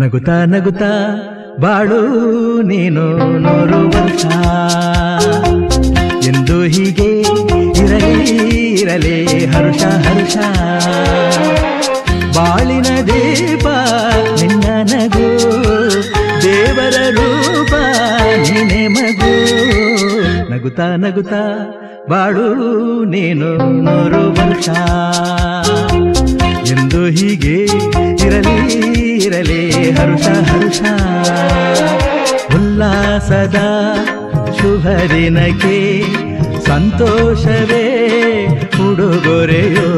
ನಗುತ್ತಾ ನಗುತ್ತಾ ಬಾಳು ನೀನು 100 ವರ್ಷ ಎಂದು ಹೀಗೆ ಇರಲಿ ಇರಲಿ ಹರುಷ ಹರುಷ ಬಾಳಿನ ದೀಪ ನಿನ್ನ ನಗು ದೇವರ ರೂಪ ನೀನೆ ಮಗು ನಗುತ್ತಾ ನಗುತ್ತಾ ಬಾಳು ನೀನು 100 ವರ್ಷ ಎಂದು ಹೀಗೆ ಇರಲಿ ಇರಲಿ ಹರುಷ ಹರುಷ ಉಲ್ಲಾಸದ ಶುಭ ದಿನಕ್ಕೆ ಸಂತೋಷವೇ ಉಡುಗೊರೆಯೋ